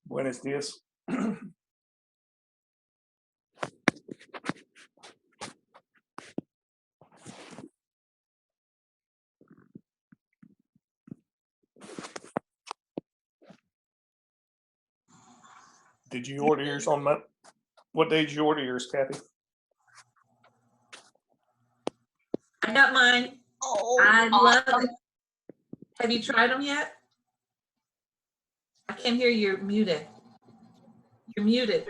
Buenos dias. Did you order yours on Monday? What day did you order yours, Kathy? I got mine. Oh, I love awesome. it. Have you tried them yet? I can't hear you. You're muted. You're muted.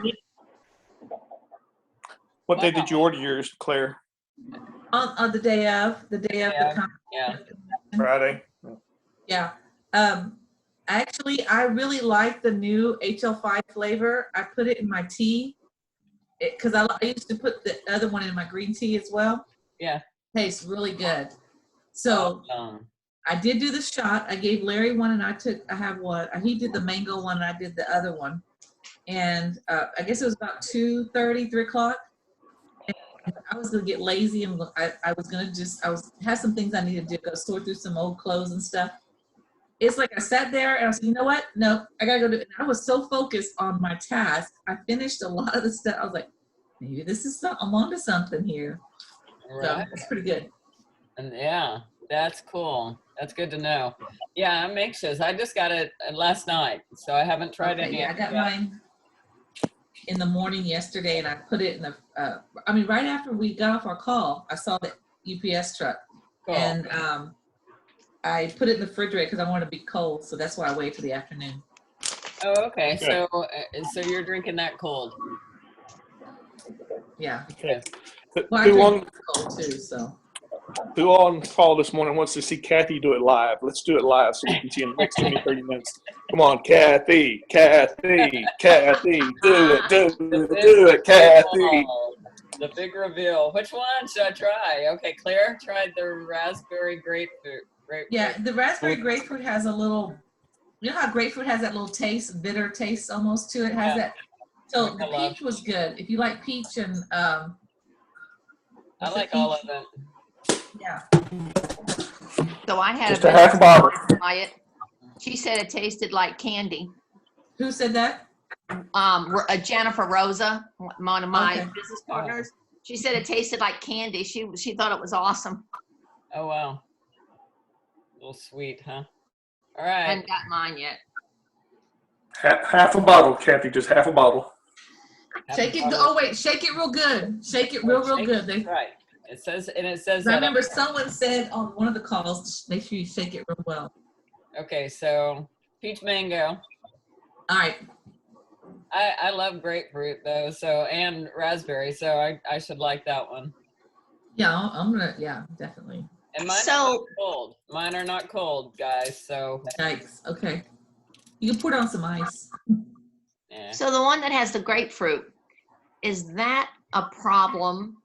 What day did you order yours, Claire? On the day of the conference. Yeah. Friday? Yeah. Actually, I really like the new HL5 flavor. I put it in my tea because I used to put the other one in my green tea as well. Yeah. Tastes really good. So I did do the shot. I gave Larry one, and I have one. He did the mango one, and I did the other one. And I guess it was about 2:30, 3 o'clock. And I was gonna get lazy, and I was gonna have some things I needed to do. Go sort through some old clothes and stuff. It's like I sat there and I said, you know what? No, I gotta go do it. And I was so focused on my task. I finished a lot of the stuff. I was like, maybe this is I'm onto something here. Right. So it's pretty good. And yeah, that's cool. That's good to know. Yeah, I'm anxious. I just got it last night, so I haven't tried it Yeah, yet. I got mine in the morning yesterday, and I put it in the. Right after we got off our call, I saw the UPS truck, Cool. and I put it in the refrigerator because I wanted to be cold. So that's why I waited for the afternoon. Oh, okay. Okay. So you're drinking that cold. Yeah. Okay. Well, I Who drink on, cold too. So. who on call this morning wants to see Kathy do it live? Let's do it live so we can see in the next 20, 30 minutes. Come on, Kathy, Kathy, Kathy, do it, Kathy. The big reveal. Which one should I try? Okay, Claire tried the raspberry grapefruit. Yeah, the raspberry grapefruit has a little, you know how grapefruit has that little taste, bitter taste almost to it, has that. So the peach was good. If you like peach and I like all of it. Yeah. So I had Just a half a bottle. try it. She said it tasted like candy. Who said that? Jennifer Rosa, one of my Okay. business partners. She said it tasted like candy. She thought it was awesome. Oh wow. A little sweet, huh? All I right. hadn't got mine yet. Half a bottle, Kathy, just half a bottle. Shake it. Oh wait, shake it real good. Shake it real good. Right. It says I remember someone said on one of the calls, make sure you shake it real well. Okay, so peach mango. All right. I love grapefruit though, and raspberry, so I should like that one. Yeah, yeah, definitely. And mine are not cold. Mine are not cold, guys. So Yikes. Okay. You can put on some ice. yeah. So the one that has the grapefruit, is that a problem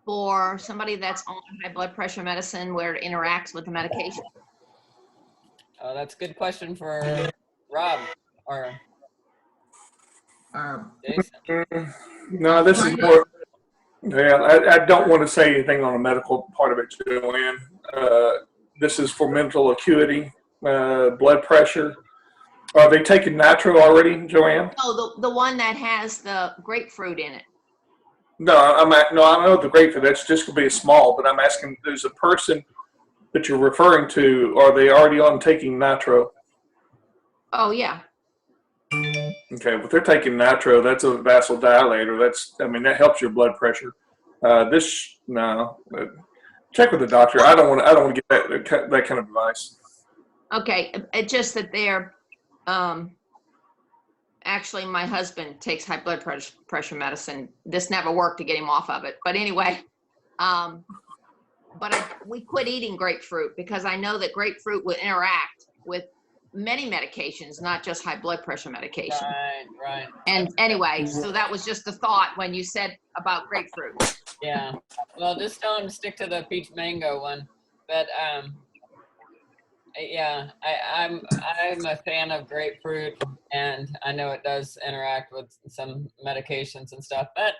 for somebody that's on high blood pressure medicine where it interacts with the medication? Oh, that's a good question for Rob or Jason. No, this is more. Yeah, I don't want to say anything on the medical part of it, Joanne. This is for mental acuity, blood pressure. Are they taking nitro already, Joanne? Oh, the one that has the grapefruit in it. No, I know the grapefruit. That's just going to be a small, but I'm asking, there's a person that you're referring to, are they already on taking nitro? Oh, yeah. Okay, but they're taking nitro. That's a vasodilator. That helps your blood pressure. Check with the doctor. I don't want to get that kind of advice. Okay, it's just that they're, actually my husband takes high blood pressure medicine. This never worked to get him off of it. But anyway, we quit eating grapefruit because I know that grapefruit will interact with many medications, not just high blood pressure medication. Right. And anyway, so that was just a thought when you said about grapefruit. Yeah. Well, just tell him to stick to the peach mango one. But yeah, I'm a fan of grapefruit, and I know it does interact with some medications and stuff. But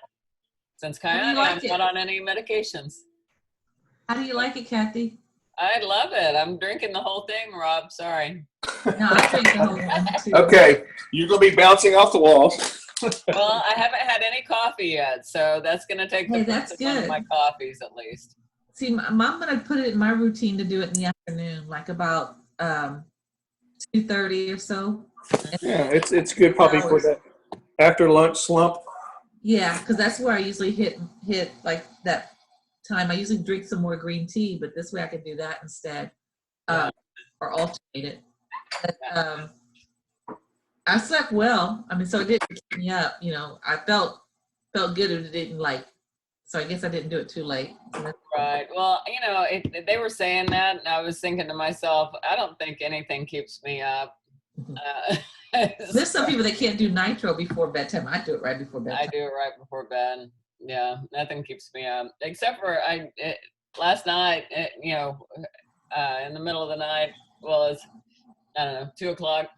since Kayane, I'm not on any medications. How do you like it, Kathy? I love it. I'm drinking the whole thing, Rob. Sorry. No, I drink the whole one too. Okay, You're going to be bouncing off the walls. Well, I haven't had any coffee yet, so that's going to take the Hey, that's first of one of good. my coffees at least. See, I'm gonna put it in my routine to do it in the afternoon, like about 2:30 or so. Yeah, it's good probably for that after lunch slump. Yeah, because that's where I usually hit like that time. I usually drink some more green tea, but this way I can do that instead, or alternate it. But, I slept well. I mean, so it didn't keep me up. You know, I felt good, and it didn't like. So I guess I didn't do it too late. Right. Well, you know, they were saying that, and I was thinking to myself, I don't think anything keeps me up. There's some people that can't do nitro before bedtime. I do it right before bedtime. I do it right before bed. Yeah, nothing keeps me up except for last night. You know, in the middle of the night. Well, it's I don't know, 2 o'clock.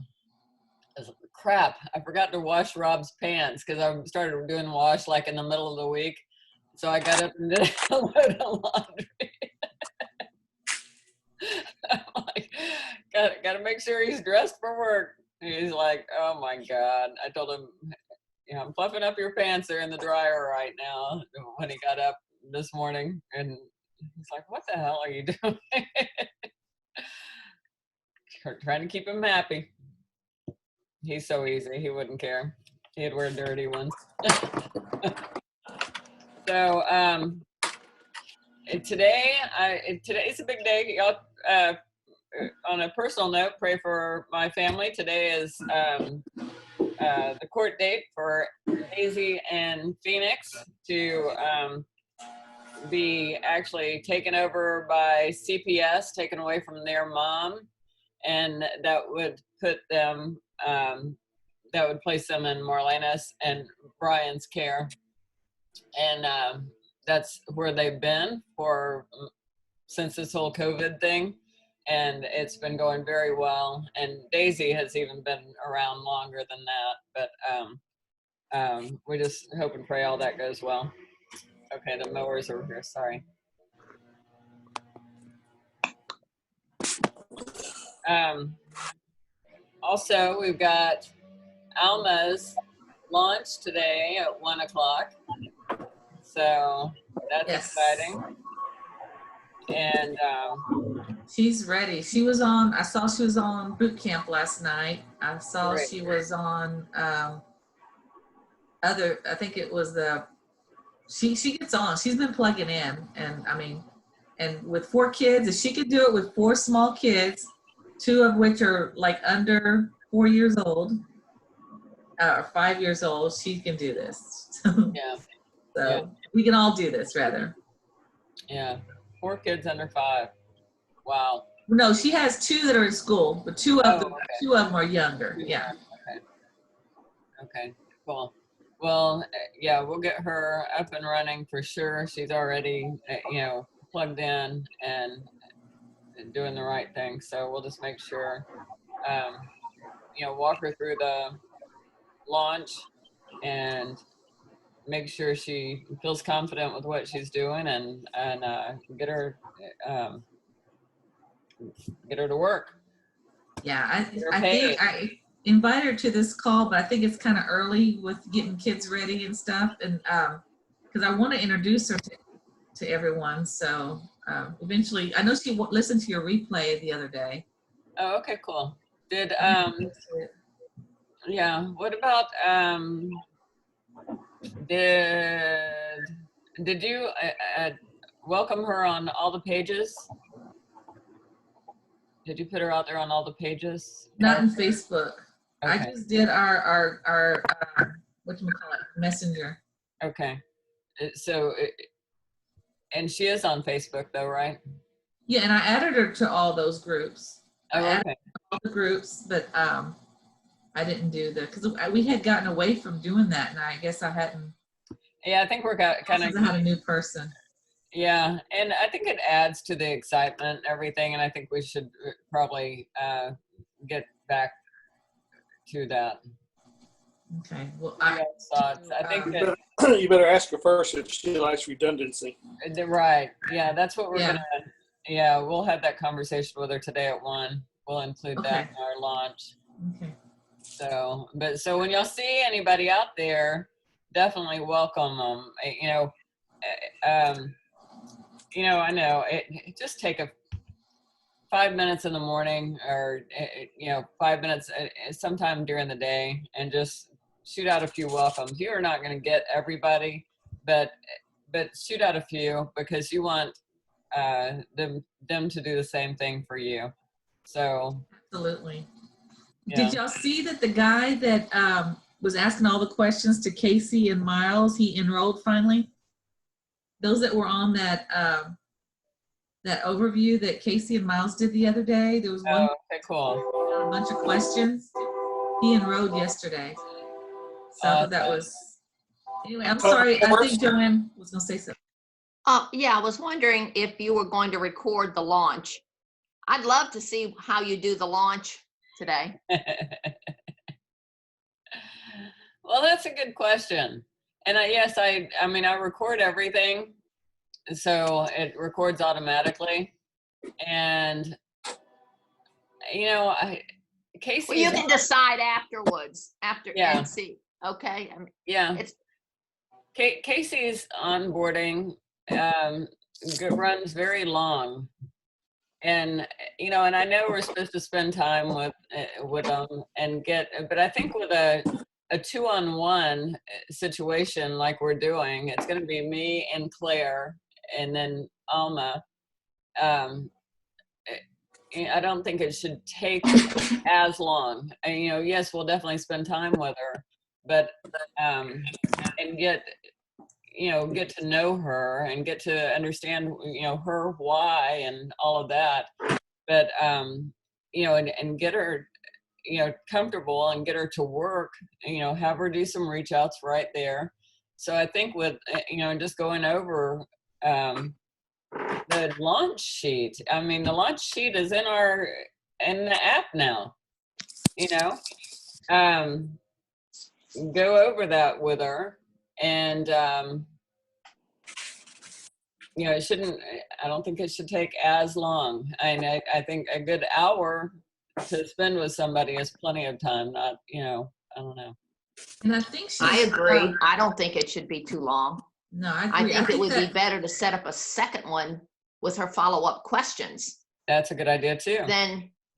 Crap! I forgot to wash Rob's pants because I started doing wash like in the middle of the week. So I got up and did a load of laundry. I'm like, got to make sure he's dressed for work. And he's like, oh my God. I told him, you know, I'm fluffing up your pants. They're in the dryer right now when he got up this morning. And he's like, what the hell are you doing? Trying to keep him happy. He's so easy. He wouldn't care. He'd wear dirty ones. So today's a big day. Y'all, on a personal note, pray for my family. Today is the court date for Daisy and Phoenix to be actually taken over by CPS, taken away from their mom, and that would put them, that would place them in Marlena's and Brian's care. And that's where they've been since this whole COVID thing. And it's been going very well. And Daisy has even been around longer than that. But we just hope and pray all that goes well. Okay, the mower's over here, sorry. Also, we've got Alma's launch today at 1 o'clock. So that's exciting. And she's ready. She was on, I saw she was on boot camp last night. I saw she was on I think it was she gets on. She's been plugging in. And I mean, and with 4 kids, if she could do it with 4 small kids, 2 of which are like under 4 years old, or 5 years old, she can do this. yeah. So we can all do this, rather. Yeah, 4 kids under 5. Wow. No, she has 2 that are in school, but 2 of them are younger. Yeah. Okay. Cool. Well, yeah, we'll get her up and running for sure. She's already, plugged in and doing the right thing. So we'll just make sure, walk her through the launch and make sure she feels confident with what she's doing and get her to work. Yeah, I think I invite her to this call, but I think it's kind of early with getting kids ready and stuff, and because I want to introduce her to everyone. So eventually, I know she listened to your replay the other day. Oh, okay, cool. Did yeah. What about did you welcome her on all the pages? Did you put her out there on all the pages? Not in Facebook. Okay. I just did our whatchamacallit, Messenger. Okay. So, and she is on Facebook though, right? Yeah, and I added her to all those groups. Oh, okay. All the groups, but I didn't do because we had gotten away from doing that, and I guess I hadn't. Yeah, I think we're kind of. I had a new person. Yeah, and I think it adds to the excitement and everything, and I think we should probably get back to that. Okay. Well, I think that you better ask her first if she likes redundancy. Right. Yeah, that's what we're gonna. Yeah, we'll have that conversation with her today at 1. We'll include that in our launch. Okay. So when y'all see anybody out there, definitely welcome them. I know it just take 5 minutes in the morning, or 5 minutes sometime during the day, and just shoot out a few welcomes. You are not going to get everybody, but shoot out a few, because you want them to do the same thing for you. So Absolutely. yeah. Did y'all see that the guy that was asking all the questions to Casey and Miles, he enrolled finally? Those that were on that that overview that Casey and Miles did the other day, there was one Okay, cool. a bunch of questions. He enrolled yesterday. So I thought that was, anyway, I'm sorry. I think Joanne was gonna say something. Yeah, I was wondering if you were going to record the launch. I'd love to see how you do the launch today. Well, that's a good question. And I mean, I record everything, so it records automatically. And Casey. Well, you can decide afterwards, Yeah. and see. Okay. I mean, Yeah. it's Casey's onboarding runs very long, and and I know we're supposed to spend time with them and but I think with a 2-on-1 situation like we're doing, it's going to be me and Claire and then Alma. I don't think it should take as long. And, yes, we'll definitely spend time with her, but and get to know her and get to understand her why and all of that. But and get her comfortable and get her to work. Have her do some reach outs right there. So I think with just going over the launch sheet. I mean, the launch sheet is in the app now. Go over that with her, and I don't think it should take as long. I think a good hour to spend with somebody is plenty of time. Not, I don't know. And I think I agree. I don't think it should be too long. No, I I agree. think it would be better to set up a second one with her follow-up questions That's a good idea too.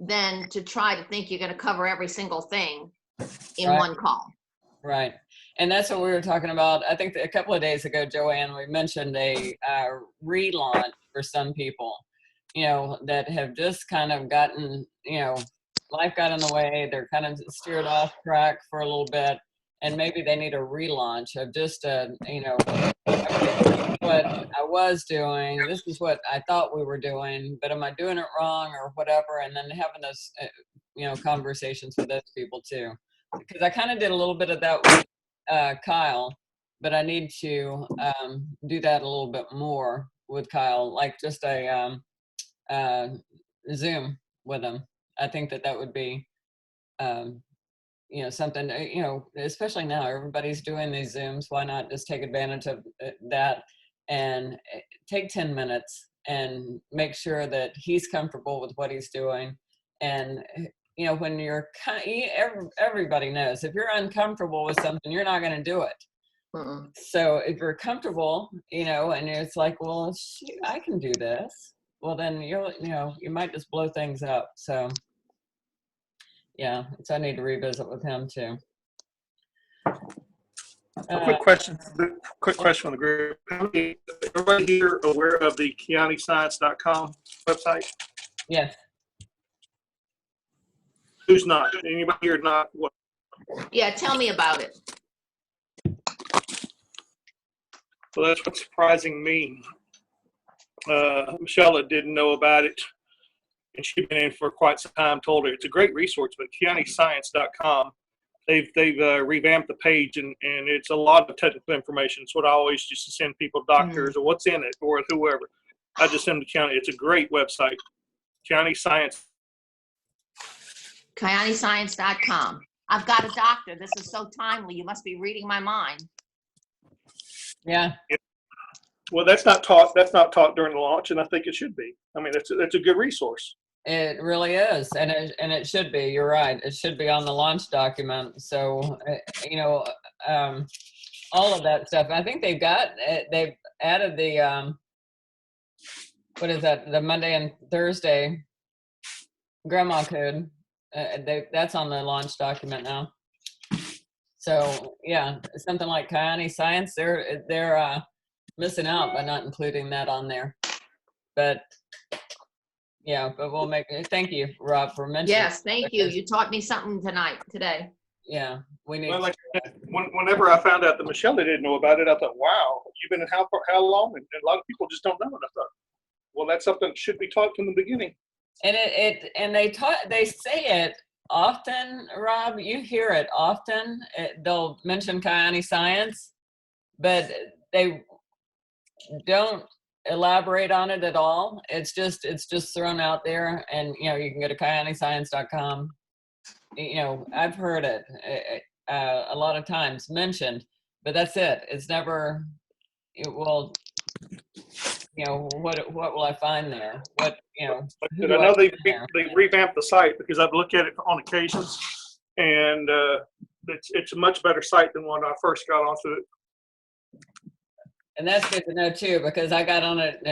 than to try to think you're going to cover every single thing in Right. one call. Right. And that's what we were talking about. I think a couple of days ago, Joanne, we mentioned a relaunch for some people, that have just kind of gotten, life got in the way. They're kind of steered off track for a little bit. And maybe they need a relaunch of just, what I was doing. This is what I thought we were doing, but am I doing it wrong or whatever? And then having those, conversations with those people too. Because I kind of did a little bit of that with Kyle, but I need to do that a little bit more with Kyle, like just a Zoom with him. I think that would be, something, especially now everybody's doing these Zooms. Why not just take advantage of that and take 10 minutes and make sure that he's comfortable with what he's doing. And when everybody knows if you're uncomfortable with something, you're not going to do it. Mm-mm. So if you're comfortable, and it's like, well, shoot, I can do this. Well, then you might just blow things up. So yeah, so I need to revisit with him too. Quick question from the group. Everybody here aware of the KianiScience.com website? Yes. Who's not? Anybody here not? What? Yeah, tell me about it. Well, that's what's surprising me. Michelle didn't know about it, and she'd been in for quite some time. Told her it's a great resource, but KianiScience.com, they've revamped the page, and it's a lot of technical information. It's what I always used to send people, doctors, or what's in it, or whoever. I just send them to Kiani. It's a great website. Kiani Science. KianiScience.com. I've got a doctor. This is so timely. You must be reading my mind. Yeah. Well, that's not taught. That's not taught during the launch, and I think it should be. I mean, it's a good resource. It really is, and it should be. You're right. It should be on the launch document. So, you know, all of that stuff. I think they've added the what is that? The Monday and Thursday grandma code. That's on the launch document now. So yeah, something like Kiani Science, they're missing out by not including that on there. But yeah, but we'll make it. Thank you, Rob, for mentioning. Yes, thank you. You taught me something today. Yeah, we need. Well, like, whenever I found out that Michelle didn't know about it, I thought, wow, you've been in how long? And a lot of people just don't know. And I thought, well, that's something that should be taught from the beginning. And they say it often, Rob. You hear it often. They'll mention Kiani Science, but they don't elaborate on it at all. It's just thrown out there, and you know, you can go to KianiScience.com. You know, I've heard it a lot of times mentioned, but that's it. It's never. Well, you know, what will I find there? What, you know? I know they revamped the site because I've looked at it on occasions, and it's a much better site than when I first got onto it. And that's good to know too, because I got on it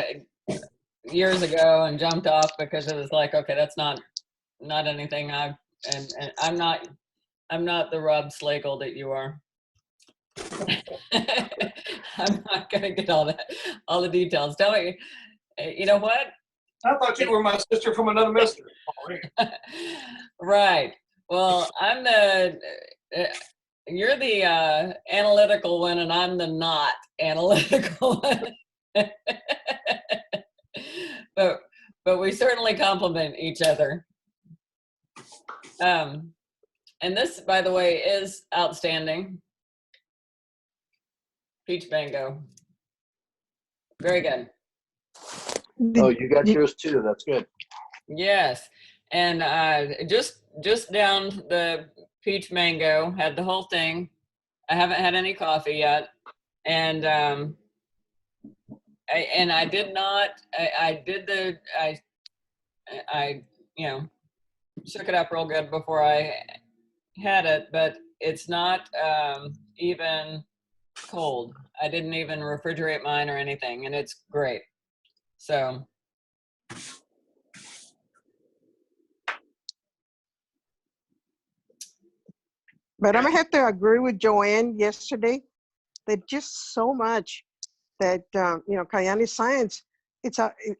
years ago and jumped off because it was like, okay, that's not anything and I'm not the Rob Slagle that you are. I'm not gonna get all the details. Tell me, you know what? I thought you were my sister from another mister. Right. Well, I'm you're the analytical one, and I'm the not analytical one. but we certainly complement each other. And this, by the way, is outstanding. Peach mango. Very good. Oh, you got yours too. That's good. Yes. And just down the peach mango, had the whole thing. I haven't had any coffee yet. And I did not, I you know, shook it up real good before I had it, but it's not even cold. I didn't even refrigerate mine or anything, and it's great. So. But I'm gonna have to agree with Joanne yesterday. That just so much that you know, Kiani Science.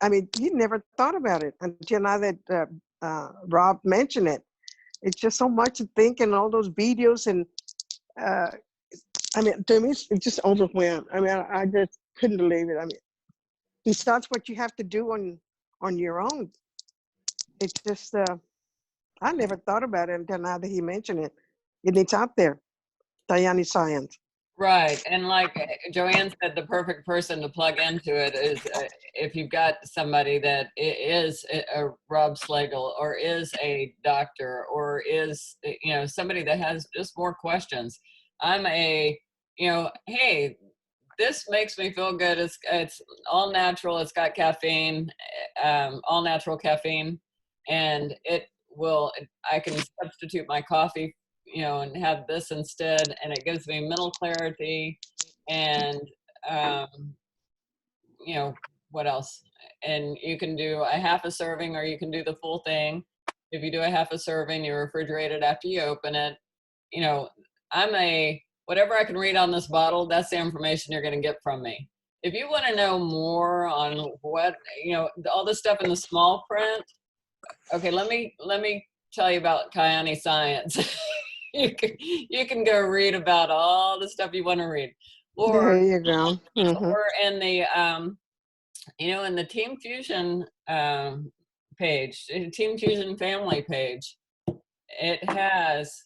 I mean, you never thought about it until now that Rob mentioned it. It's just so much to think, and all those videos, and I mean, to me, it's just overwhelmed. I mean, I just couldn't believe it. I mean, besides what you have to do on your own, it's just I never thought about it until now that he mentioned it. And it's out there, Kiani Science. Right. And like Joanne said, the perfect person to plug into it is if you've got somebody that is a Rob Slagle or is a doctor or is, you know, somebody that has just more questions. I'm you know, hey, this makes me feel good. It's all natural. It's got caffeine, all natural caffeine, and I can substitute my coffee, you know, and have this instead, and it gives me mental clarity, and you know, what else? And you can do a half a serving, or you can do the full thing. If you do a half a serving, you refrigerate it after you open it. You know, whatever I can read on this bottle, that's the information you're going to get from me. If you want to know more on what, you know, all this stuff in the small print, okay, let me tell you about Kiani Science. You can go read about all the stuff you want to read, or there you go. Mm-hmm. Or in the you know, in the Team Fusion page, Team Fusion family page, it has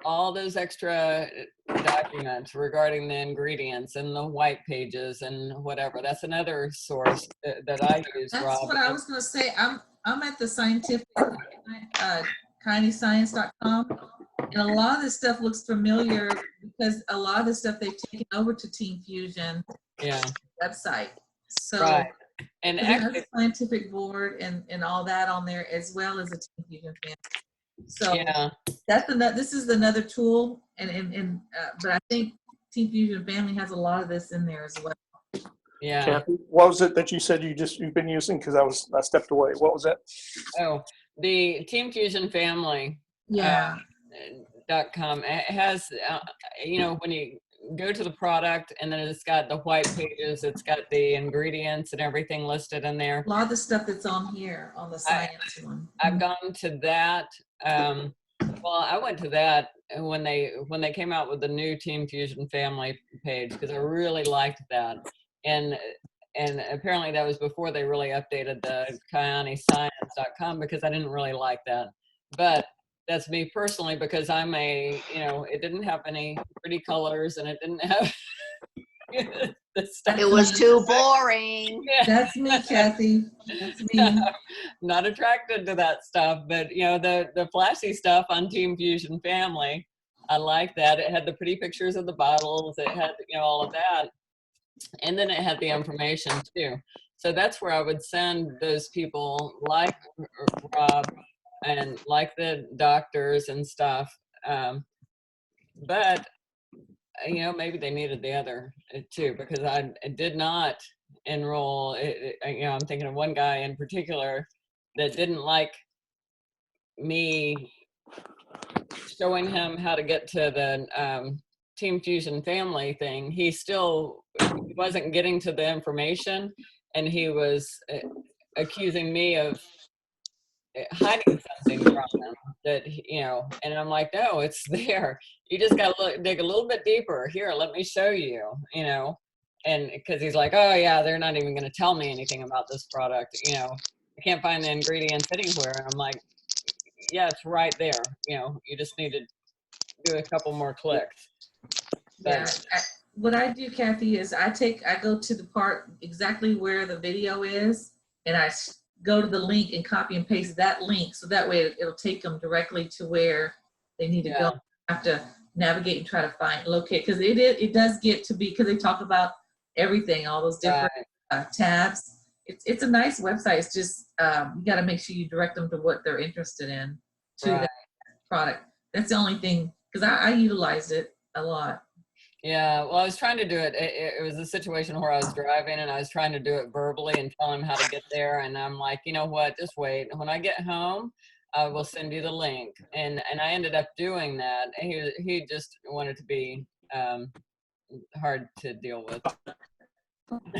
all those extra documents regarding the ingredients and the white pages and whatever. That's another source that I use. That's Rob. what I was going to say. I'm at the scientific KianiScience.com, and a lot of this stuff looks familiar because a lot of the stuff they've taken over to Team Fusion Yeah. website. So Right. And It has actually, a scientific board and all that on there, as well as a Team Fusion Family. So yeah, that's another. This is another tool, but I think Team Fusion Family has a lot of this in there as well. yeah. Kathy, what was it that you said you've been using? Because I stepped away. What was that? Oh, the Team Fusion Family. Yeah. .com. It has, when you go to the product and then it's got the white pages, it's got the ingredients and everything listed in there. A lot of the stuff that's on here on the science one. I've gone to that. Well, I went to that when they came out with the new Team Fusion Family page because I really liked that. And apparently that was before they really updated the KayaniScience.com because I didn't really like that. But that's me personally because it didn't have any pretty colors and it didn't have the stuff. It was too boring. Yeah. That's me, Kathy. That's me. Not attracted to that stuff, but the flashy stuff on Team Fusion Family, I like that. It had the pretty pictures of the bottles. It had all of that, and then it had the information too. So that's where I would send those people like Rob and like the doctors and stuff. But maybe they needed the other too, because I did not enroll. I'm thinking of one guy in particular that didn't like me showing him how to get to the Team Fusion Family thing. He wasn't getting to the information, and he was accusing me of hiding something from him that and I'm like, no, it's there. You just got to dig a little bit deeper. Here, let me show you. And because he's like, oh yeah, they're not even going to tell me anything about this product. I can't find the ingredients anywhere. And I'm like, yeah, it's right there. You just need to do a couple more clicks. Yeah. What I do, Kathy, is I go to the part exactly where the video is, and I go to the link and copy and paste that link, so that way it'll take them directly to where they need to go. I have to navigate and try to locate, because it does get to be, because they talk about everything, all those different tabs. It's a nice website. It's just you got to make sure you direct them to what they're interested in to that product. That's the only thing, because I utilized it a lot. Yeah, well, I was trying to do it. It was a situation where I was driving and I was trying to do it verbally and tell him how to get there. And I'm like, you know what, just wait. When I get home, I will send you the link. And I ended up doing that. He just wanted to be hard to deal with.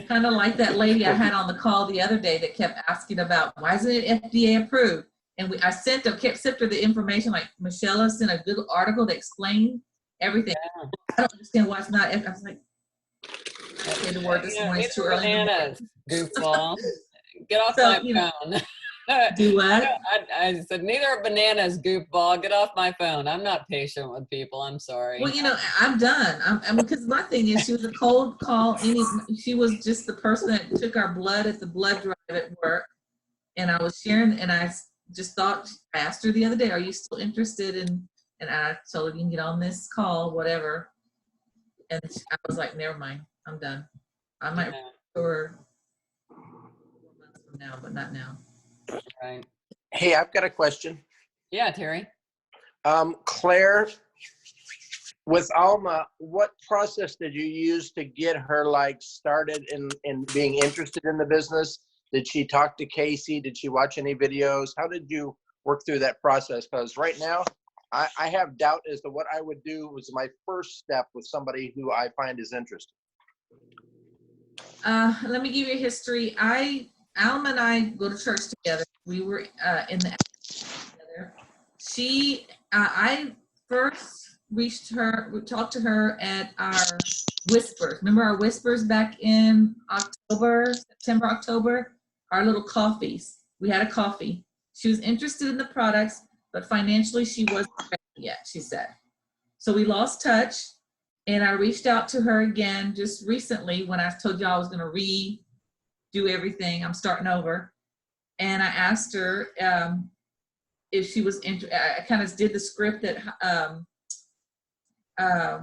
Kind of like that lady I had on the call the other day that kept asking about, why isn't it FDA approved? And I kept sent her the information, like Michelle sent a good article that explained everything. Yeah. I don't understand why it's not. I was like, I said the word this morning. It's too early. Bananas, goofball. Get off my phone. Do what? I said, neither are bananas, goofball. Get off my phone. I'm not patient with people. I'm sorry. Well, I'm done. Because my thing is, she was a cold call. She was just the person that took our blood at the blood drive at work. And I was sharing, and I just thought, I asked her the other day, are you still interested in, and I told her, you can get on this call, whatever. And I was like, never mind, I'm done. I might for 4 months from now, but not now. Right. Hey, I've got a question. Yeah, Terry. Claire, with Alma, what process did you use to get her started in being interested in the business? Did she talk to Casey? Did she watch any videos? How did you work through that process? Because right now, I have doubt as to what I would do was my first step with somebody who I find is interested. Let me give you a history. Alma and I go to church together. We were in the together. I first reached her, we talked to her at our Whispers. Remember our Whispers back in September, October? Our little coffees. We had a coffee. She was interested in the products, but financially she wasn't ready yet, she said. So we lost touch, and I reached out to her again just recently when I told you I was going to redo everything. I'm starting over. And I asked her if she was interested. I kind of did the script that,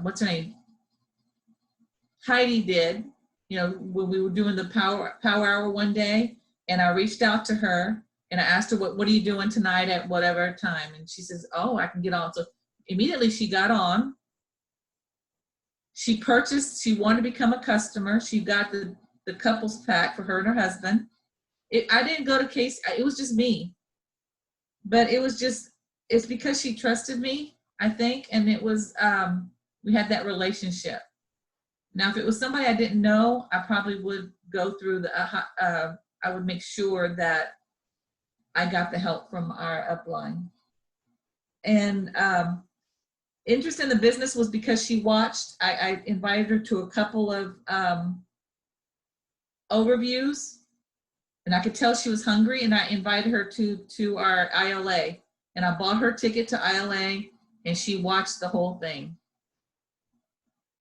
what's her name? Heidi did. you know, when we were doing the power hour one day, and I reached out to her and I asked her, what are you doing tonight at whatever time? And she says, oh, I can get on. So immediately she got on. She purchased, she wanted to become a customer. She got the couples pack for her and her husband. I didn't go to Casey, it was just me. But it was just, it's because she trusted me, I think, and it was, we had that relationship. Now, if it was somebody I didn't know, I probably would go through I would make sure that I got the help from our upline. And interest in the business was because she watched, I invited her to a couple of overviews, and I could tell she was hungry, and I invited her to our ILA, and I bought her ticket to ILA, and she watched the whole thing.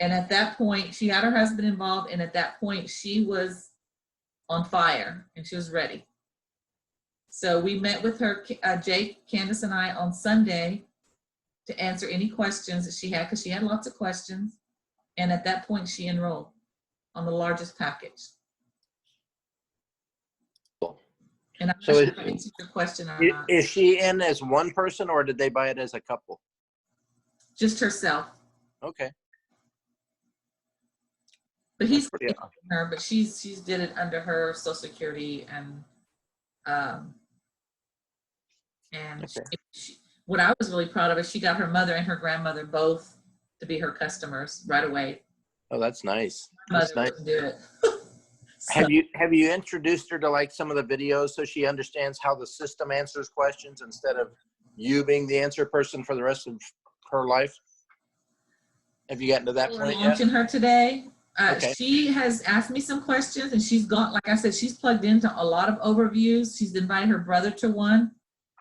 And at that point, she had her husband involved, and at that point, she was on fire, and she was ready. So we met with her, Jake, Candace, and I on Sunday to answer any questions that she had, because she had lots of questions. And at that point, she enrolled on the largest package. Cool. And I'm not So sure if I answered your question or not. Is she in as one person, or did they buy it as a couple? Just herself. Okay. But he's pretty her, but she's did it under her Social Security and Okay. what I was really proud of is she got her mother and her grandmother both to be her customers right away. Oh, that's nice. My That's mother nice. wouldn't do it. Have you introduced her to like some of the videos so she understands how the system answers questions instead of you being the answer person for the rest of her life? Have you gotten to that We're point yet? launching her today. Okay. She has asked me some questions, and she's gone, like I said, she's plugged into a lot of overviews. She's invited her brother to one.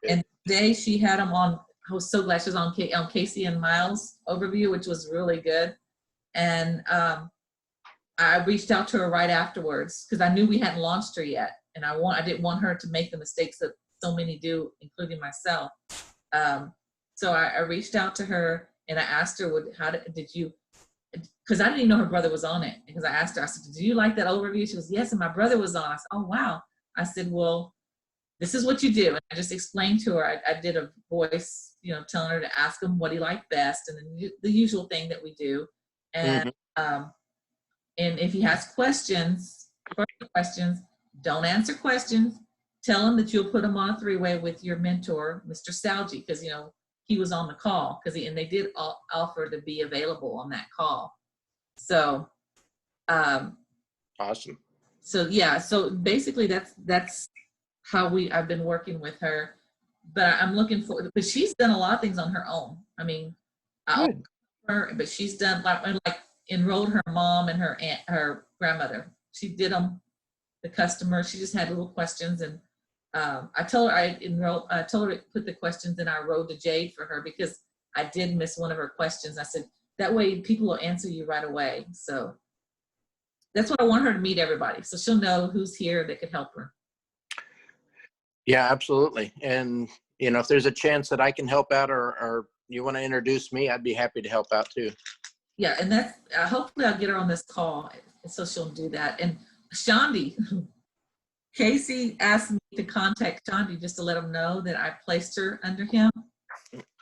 Good. And today she had him on, I was so glad she was on Casey and Miles overview, which was really good. And I reached out to her right afterwards because I knew we hadn't launched her yet. And I didn't want her to make the mistakes that so many do, including myself. So I reached out to her and I asked her, did you, because I didn't even know her brother was on it. Because I asked her, I said, did you like that overview? She was, yes, and my brother was on. I said, oh, wow. I said, well, this is what you do. And I just explained to her, I did a voice, telling her to ask him what he liked best and the usual thing that we do. And and if he has questions, don't answer questions. Tell him that you'll put him on a three-way with your mentor, Mr. Salji, because, he was on the call and they did offer to be available on that call. So, Awesome. So yeah, so basically that's how I've been working with her, but I'm looking for, because she's done a lot of things on her own. I mean, but she's done like enrolled her mom and her aunt, her grandmother. She did them, the customer. She just had little questions, and I told her I told her to put the questions in our Road to Jade for her because I did miss one of her questions. I said that way people will answer you right away. So that's what I want her to meet everybody, so she'll know who's here that could help her. Yeah, absolutely. And if there's a chance that I can help out or you want to introduce me, I'd be happy to help out too. Yeah, and that's hopefully I'll get her on this call, so she'll do that. And Shandi, Casey asked me to contact Shandi just to let him know that I placed her under him.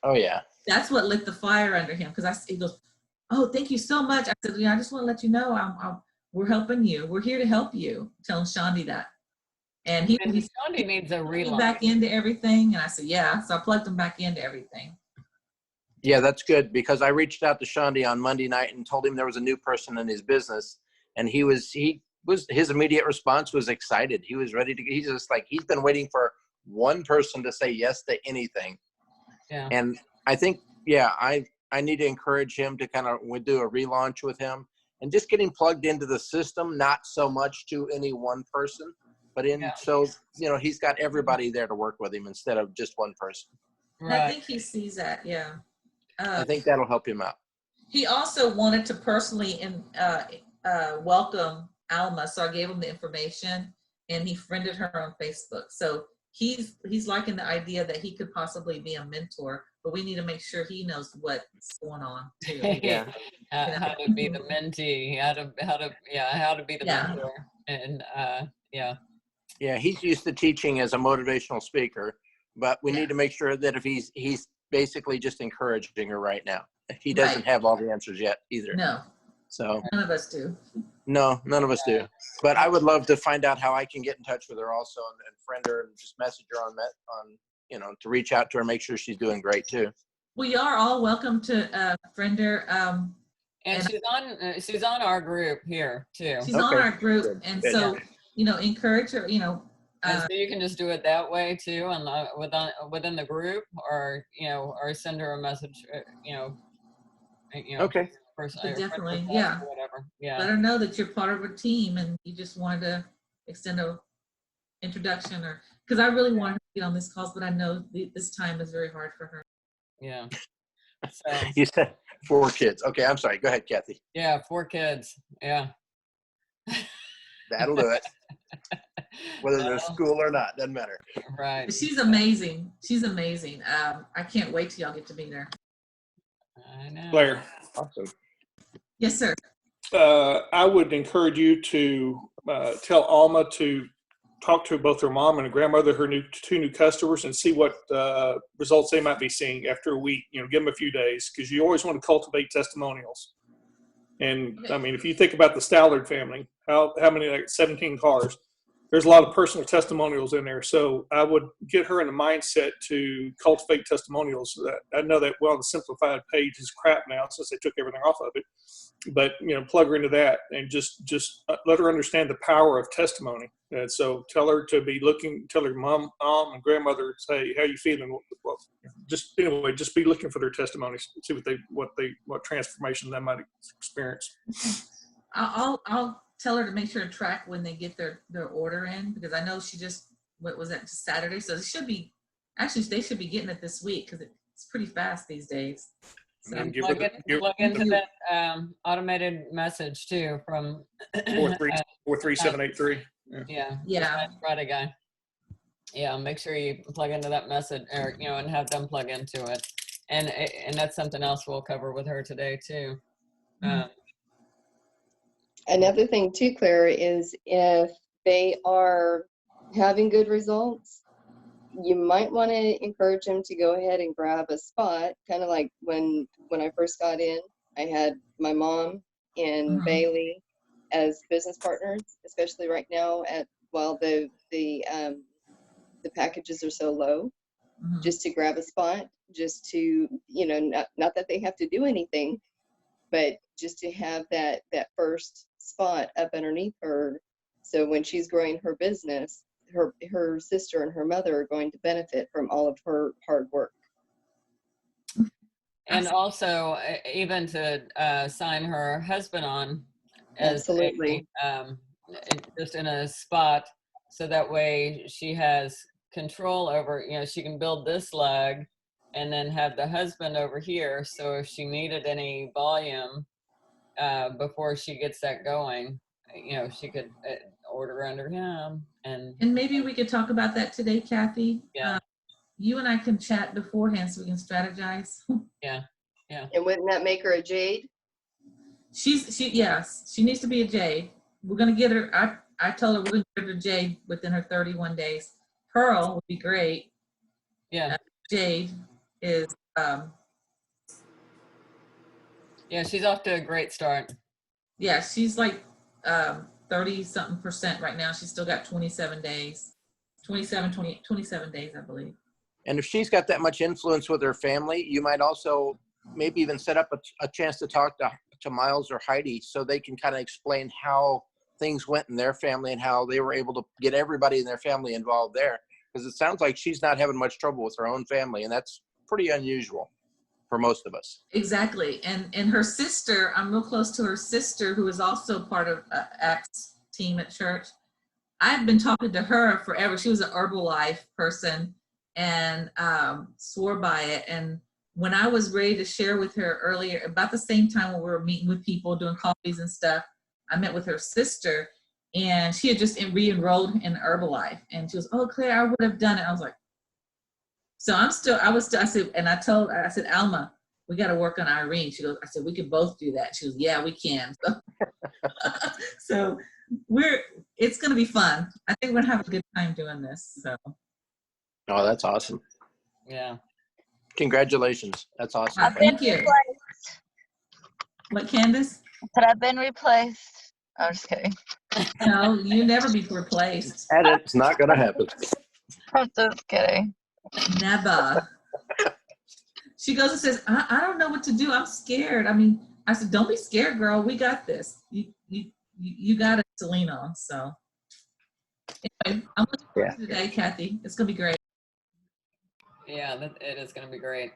Oh yeah. That's what lit the fire under him, because he goes, "Oh, thank you so much." I said, "I just want to let you know we're helping you. We're here to help you." Telling Shandi that, and Shandi needs a relaunch. back into everything, and I said, "Yeah." So I plugged him back into everything. Yeah, that's good, because I reached out to Shandi on Monday night and told him there was a new person in his business, and his immediate response was excited. He was ready to. He's just like, he's been waiting for one person to say yes to anything. Yeah. And I think, I need to encourage him to kind of do a relaunch with him and just getting plugged into the system, not so much to any one person, but so he's got everybody there to work with him instead of just one person. Right. I think he sees that. Yeah. I think that'll help him out. He also wanted to personally welcome Alma, so I gave him the information, and he friended her on Facebook. So he's liking the idea that he could possibly be a mentor but we need to make sure he knows what's going on too. Yeah. How to be the mentee, how to be the Yeah. mentor, and yeah. Yeah, he's used to teaching as a motivational speaker, but we Yeah. need to make sure that if he's basically just encouraging her right now. He doesn't Right. have all the answers yet either. No, So none of us do. no, none of us do. But I would love to find out how I can get in touch with her also and friend her and just message her on to reach out to her, make sure she's doing great too. We are all welcome to friend her. And And- she's on our group here too. She's on Okay. our group, Good. and Good. so encourage her. And so you can just do it that way too, and within the group, or or send her a message, Okay. personally, But definitely, yeah. whatever, let yeah, her know that you're part of a team and you just wanted to extend a introduction, or because I really wanted her to get on this calls, but I know this time is very hard for her. yeah. So You said 4 kids. Okay, I'm sorry. Go ahead, Kathy. yeah, 4 kids, yeah. That'll do it. Whether they're Well, school or not, doesn't matter. right. But she's amazing. She's amazing. I can't wait till y'all get to meet her. I know. Blair, Awesome. Yes, sir. I would encourage you to tell Alma to talk to both her mom and her grandmother, her 2 new customers, and see what results they might be seeing after a week. Give them a few days, because you always want to cultivate testimonials. And I mean, if you think about the Stallard family, how many, like 17 cars, there's a lot of personal testimonials in there. So I would get her in the mindset to cultivate testimonials. I know that well, the simplified page is crap now since they took everything off of it. But plug her into that and just let her understand the power of testimony. And so tell her to be looking. Tell her mom and grandmother, say, how you feeling? Well, just be looking for their testimonies. See what transformation they might experience. I'll tell her to make sure to track when they get their order in, because I know she just, what was that, just Saturday? So they should be getting it this week, because it's pretty fast these days. So, And give Plug, her the, plug into you. that automated message too from 43783. yeah, Yeah. Friday guy. Yeah, make sure you plug into that message, or and have them plug into it, and that's something else we'll cover with her today too. Mhm. Another thing too, Claire, is if they are having good results, you might want to encourage them to go ahead and grab a spot, kind of like when I first got in, I had my mom and Mhm. Bailey as business partners, especially right now while the packages are so low, Mhm. just to grab a spot, just to, not that they have to do anything, but just to have that first spot up underneath her. So when she's growing her business, her sister and her mother are going to benefit from all of her hard work. And also even to sign her husband on as Absolutely. just in a spot, so that way she has control over, she can build this leg and then have the husband over here. So if she needed any volume before she gets that going, she could order under him. And Maybe we could talk about that today, Kathy. Yeah. You and I can chat beforehand so we can strategize. And wouldn't that make her a Jade? Yes, she needs to be a Jade. We're gonna get her. I told her we're gonna get her to Jade within her 31 days. Pearl would be great. yeah, Jade is she's off to a great start. yeah, she's like 30-something% right now. She's still got 27 days. 27 days, I believe. And if she's got that much influence with her family, you might also maybe even set up a chance to talk to Miles or Heidi, so they can kind of explain how things went in their family and how they were able to get everybody in their family involved there. Because it sounds like she's not having much trouble with her own family, and that's pretty unusual for most of us. Exactly. And her sister, I'm real close to her sister, who is also part of Acts team at church. I've been talking to her forever. She was an Herbalife person and swore by it. And when I was ready to share with her earlier, about the same time when we were meeting with people, doing coffees and stuff, I met with her sister, and she had just re-enrolled in Herbalife. And she was, oh, Claire, I would have done it. I was like, So I said, and I said, Alma, we got to work on Irene. She goes, I said, we can both do that. She goes, yeah, we can. So it's going to be fun. I think we're going to have a good time doing this. So. Oh, that's awesome. Yeah. Congratulations. That's awesome. Thank you. What, Candace? But I've been replaced. I'm just kidding. No, you never be replaced. And it's not going to happen. I'm just kidding. Never. She goes and says, I don't know what to do. I'm scared. I mean, I said, don't be scared, girl. We got this. You got it to lean on. So anyway, I'm looking forward to today, Kathy. It's going to be great. Yeah, it is going to be great.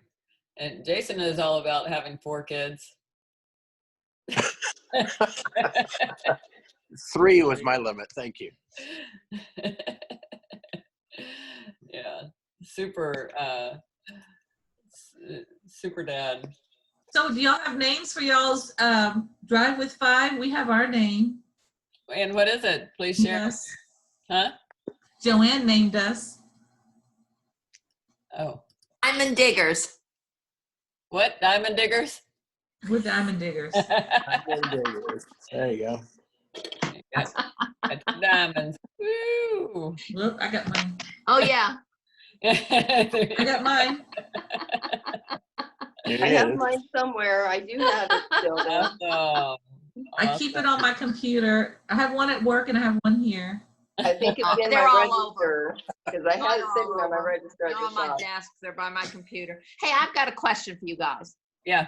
And Jason is all about having 4 kids. 3 was my limit. Thank you. Yeah, super dad. So do y'all have names for y'all's Drive with 5? We have our name. And what is it? Please share. Yes. Huh? Joanne named us. Oh, Diamond Diggers. what? Diamond Diggers? We're Diamond Diggers. There you go. Got diamonds. Woo! Look, I got mine. Oh, yeah. I got mine. There I it have is. mine somewhere. I do have it still. Though. Awesome. I keep it on my computer. I have one at work and I have one here. I think it's in They're my all over. register because I had it sitting on my register at They're the on my shop. desk. They're by my computer. Hey, I've got a question for you guys. Yeah.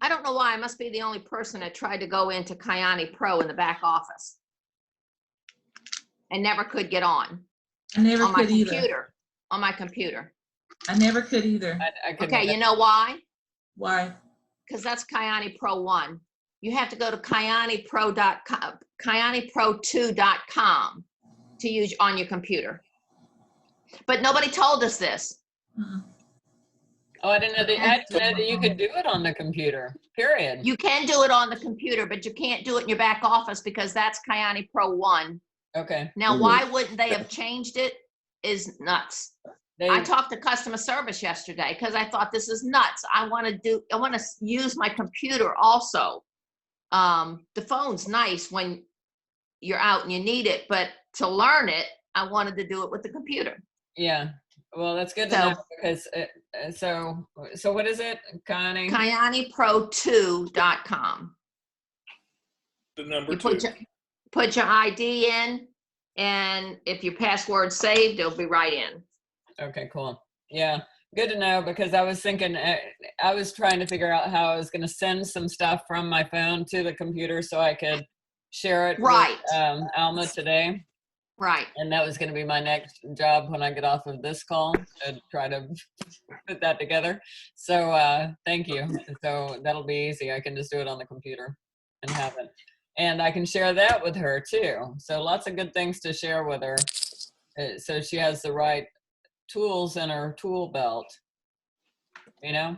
I don't know why. I must be the only person that tried to go into Kyani Pro in the back office and never could get on I never my could either. computer. On my computer. I never could either. I couldn't Okay, do you know why? Why? Because that's Kyani Pro 1. You have to go to KyaniPro.com, KyaniPro2.com to use on your computer. But nobody told us this. Mm-mm. Oh, I didn't know that you could do it on the computer, period. You can do it on the computer, but you can't do it in your back office because that's Kyani Pro 1. Okay. Now, why wouldn't they have changed it is nuts. They, I talked to customer service yesterday because I thought this is nuts. I want to use my computer also. The phone's nice when you're out and you need it, but to learn it, I wanted to do it with the computer. yeah. Well, that's good to So- know because, so what is it, Connie? KyaniPro2.com. The number You 2. put your ID in, and if your password's saved, it'll be right in. Okay, cool. Yeah, good to know because I was thinking, I was trying to figure out how I was going to send some stuff from my phone to the computer so I could share it Right. with Alma today. Right. And that was going to be my next job when I get off of this call to try to put that together. So thank you. So that'll be easy. I can just do it on the computer and have it. And I can share that with her too. So lots of good things to share with her. So she has the right tools in her tool belt, you know?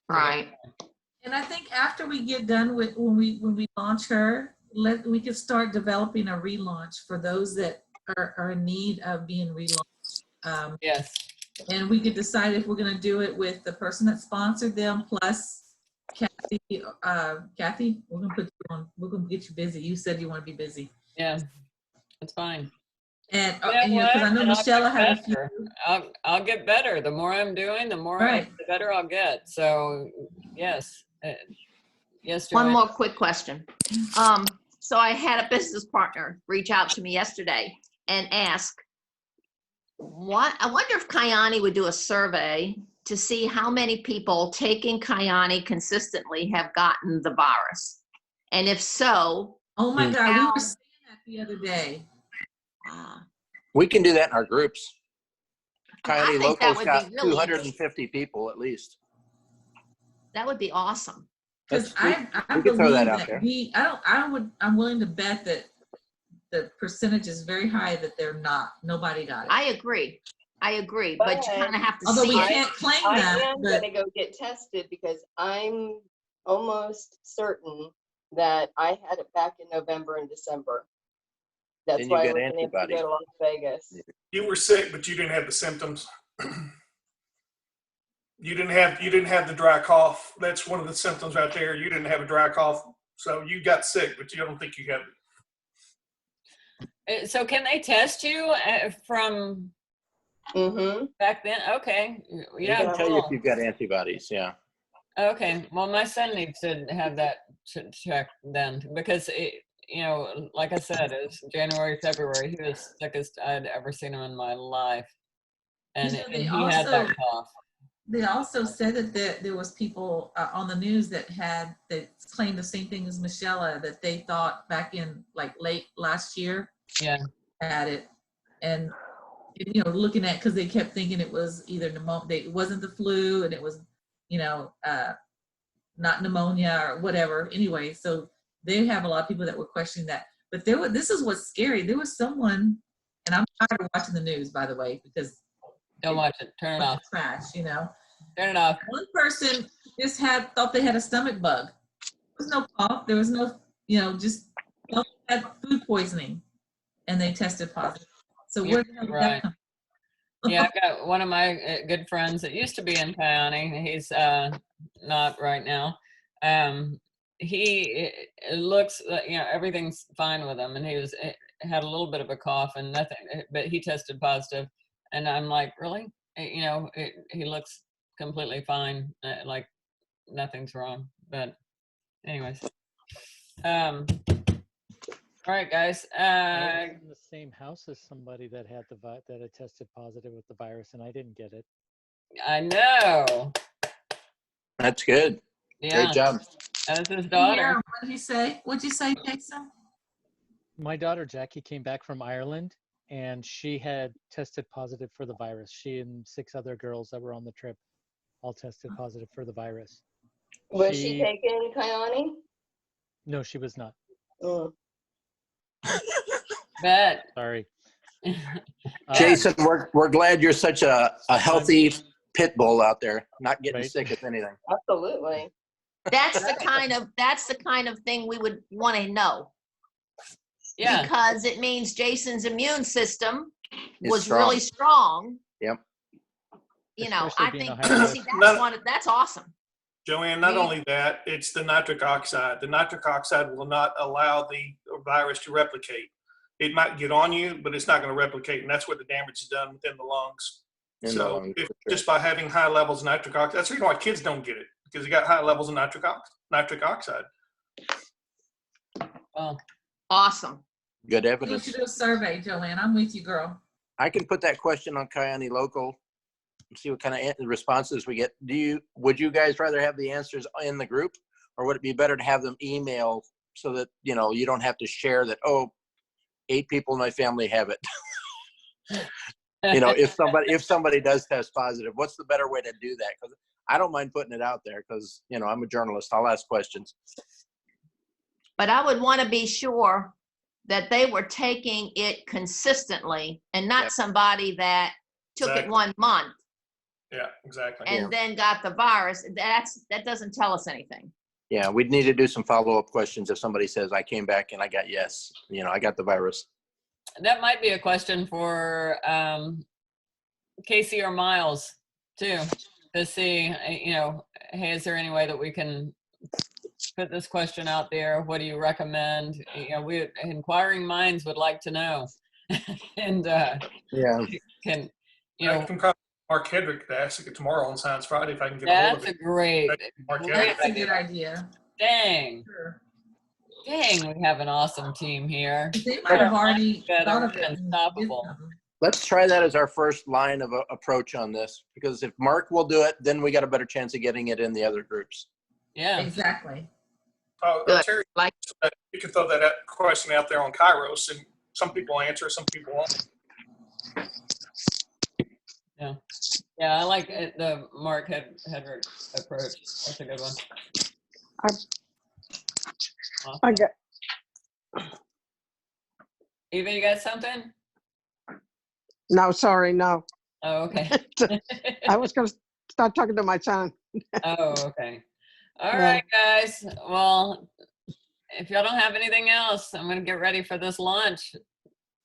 Right. And I think after we get done with when we launch her, we can start developing a relaunch for those that are in need of being relaunched. Yes. And we could decide if we're going to do it with the person that sponsored them plus Kathy. Kathy, we're going to put you on. We're going to get you busy. You said you want to be busy. Yeah, that's fine. And You know because I what? know And I'll Michelle get had a few. better. I'll get better. The more I'm doing, the more Right. the better I'll get. So yes, yes. One Joanne. more quick question. So I had a business partner reach out to me yesterday and ask, I wonder if Kyani would do a survey to see how many people taking Kyani consistently have gotten the virus. And if so, Oh my Hmm. God, we Now- were saying that the other day. We can do that in our groups. I Coyote think that Local's would got be really 250 people at least. that would be awesome. Because That's- I we could throw believe that out that there. I'm willing to bet that the percentage is very high that nobody got it. I agree, but you kind of have to Although see we it. can't claim I that, am but gonna go get tested because I'm almost certain that I had it back in November and December. That's Then you why I got wasn't able to antibodies. go to Las Vegas. You were sick, but you didn't have the symptoms. You didn't have the dry cough. That's one of the symptoms right there. You didn't have a dry cough, so you got sick, but you don't think you had it. So can they test you from Mm-hmm. back then? Okay. We Yeah. can tell you if cool. you've got antibodies. Yeah. Okay. Well, my son needs to have that checked then, because like I said, it's January, February. He was sickest I'd ever seen him in my life, and, You know, and he had that cough. They also said that there was people on the news that claimed the same thing as Michelle, that they thought back in like late last year Yeah. had it, and looking at, because they kept thinking it was either pneumonia, it wasn't the flu, and it was not pneumonia or whatever. Anyway, so they have a lot of people that were questioning that. But this is what's scary. There was someone, and I'm tired of watching the news, by the way, because Don't watch it. Turn it off. trash, Turn it off. One person just thought they had a stomach bug. There was no cough. There was no, just thought they had food poisoning, and they tested positive. So where the hell did that come? Yeah, I've got one of my good friends that used to be in Coyote. He's not right now. He looks, everything's fine with him, and he had a little bit of a cough and nothing, but he tested positive, and I'm like, really? He looks completely fine, like nothing's wrong. But anyways, all right, guys. I was in the same house as somebody that had that had tested positive with the virus, and I didn't get it. I know. That's good. Yeah. Great job. That's his daughter. Yeah, what did he say? What'd you say, Jason? My daughter Jackie came back from Ireland, and she had tested positive for the virus. She and 6 other girls that were on the trip all tested positive for the virus. Was she taking Kyani? No, she was not. Mm. Bet. Sorry. Jason, we're glad you're such a healthy pit bull out there, not getting Right. sick with anything. Absolutely. That's the kind of thing we would want to know, Yeah. because it means Jason's immune system It's was strong. really strong. Yep. Especially I being think a high see, risk. that's awesome. Joanne, not Mhm. only that, it's the nitric oxide. The nitric oxide will not allow the virus to replicate. It might get on you, but it's not going to replicate, and that's where the damage is done within the lungs. In the So lungs, for sure. just by having high levels of nitric oxide, that's the reason why kids don't get it, because you got high levels of nitric oxide. Well, Awesome. Good We evidence. should do a survey, Joanne. I'm with you, girl. I can put that question on Kyani Local and see what kind of responses we get. Would you guys rather have the answers in the group, or would it be better to have them email so that you don't have to share that? Oh, 8 people in my family have it. If somebody does test positive, what's the better way to do that? Because I don't mind putting it out there, because I'm a journalist. I'll ask questions. But I would want to be sure that they were taking it consistently, and not Yep. somebody that took it Exactly. 1 month Yeah, exactly. and then got the virus. That doesn't tell us anything. Yeah, we'd need to do some follow-up questions if somebody says, I came back and I got yes. I got the virus. that might be a question for Casey or Miles too, to see, hey, is there any way that we can put this question out there? What do you recommend? We inquiring minds would like to know. And Yeah. can, I can call Mark Hedrick to ask it tomorrow on Science Friday if I can get a hold that's of a it. great, Mark great Hedrick. That's a good idea. idea. Dang, Sure. we have an awesome team here. They might have already Better, thought of it. and did unstoppable. something. Let's try that as our first line of approach on this, because if Mark will do it, then we got a better chance of getting it in the other groups. Yeah. Exactly. Oh, Good. Terry, Like- you can throw that question out there on Kairos, and some people answer, some people won't. Yeah, I like it, the Mark Hedrick approach. That's a good one. I got, Eva, you got something? no, sorry, no. Oh, okay. I was going to start talking to my son. Oh, okay. All Yeah. right, guys. Well, if y'all don't have anything else, I'm gonna get ready for this lunch.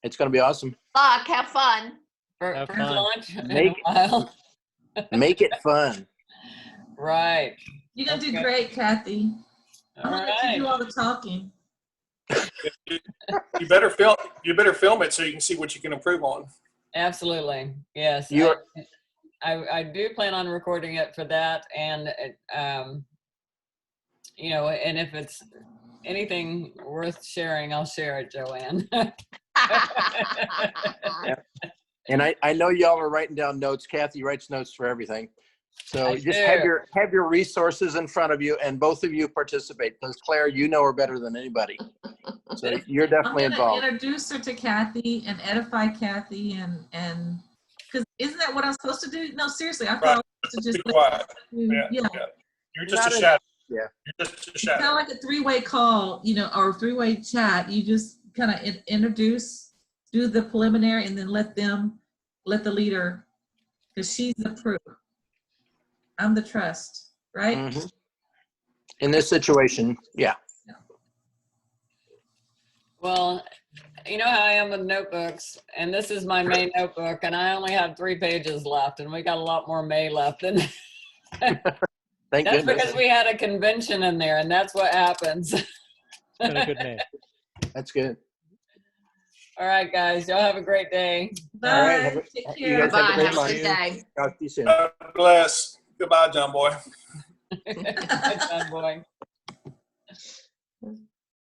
It's going to be awesome. Luck, have fun. For Have first fun. lunch in a Make- while. Make it fun. Right. You're gonna do Okay. great, Kathy. I'm All gonna let you do right. all the talking. You better film. You better film it so you can see what you can improve on. Absolutely. Yes. You're- I do plan on recording it for that. And, you know, and if it's anything worth sharing, I'll share it, Joanne. And I know y'all are writing down notes. Kathy writes notes for everything. So I just do. have your resources in front of you, and both of you participate. Because Claire, you know her better than anybody. So you're I'm definitely gonna involved. introduce her to Kathy and edify Kathy and because isn't that what I'm supposed to do? No, seriously, I thought I was supposed to Be just quiet. yeah. Yeah. You're just Not a a- shadow. yeah. You're just a It's kind shadow. of like a three-way call, you know, or three-way chat. You just kind of introduce, do the preliminary, and then let the leader, because she's the proof. I'm the trust, right? Mhm. In this situation, yeah. Well, you know how I am with notebooks, and this is my May notebook, and I only have 3 pages left, and we got a lot more May left. And Thank that's goodness. because we had a convention in there, and that's what happens. It's been a good May. That's good. All right, guys, y'all have a great day. Bye. All right, have a- Take you care. guys have a Bye. great Have a month. good day. Talk to you soon. God bless. Goodbye, John Boy. Bye, John Boy.